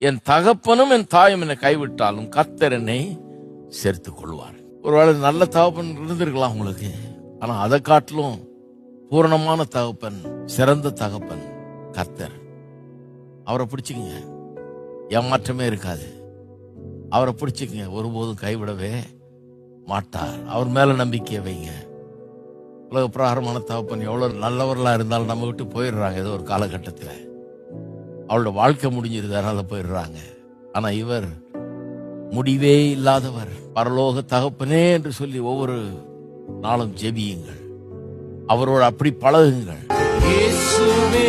என் தகப்பனும் என் தாயும் என்னை கைவிட்டாலும் கர்த்தர் என்னை சேர்த்துக் கொள்வார். ஒருவேளை நல்ல தகப்பன் இருந்திருக்கலாம் உங்களுக்கு, ஆனா அதை காட்டிலும் பூரணமான தகப்பன், சிறந்த தகப்பன் கர்த்தர். அவரை பிடிச்சிக்கங்க, ஏமாற்றமே இருக்காது. அவரை பிடிச்சிக்கங்க, ஒருபோதும் கைவிடவே மாட்டார். அவர் மேல நம்பிக்கையை வைங்க. உலக பிரகாரமான தகப்பன் எவ்வளவு நல்லவர்களா இருந்தாலும் நம்ம விட்டு போயிடுறாங்க. ஏதோ ஒரு காலகட்டத்தில் அவளோட வாழ்க்கை முடிஞ்சிருது, அதனால போயிடுறாங்க. ஆனா இவர் முடிவே இல்லாதவர். பரலோக தகப்பனே என்று சொல்லி ஒவ்வொரு நாளும் ஜெபியுங்கள், அவரோடு அப்படி பழகுங்கள். இயேசுவே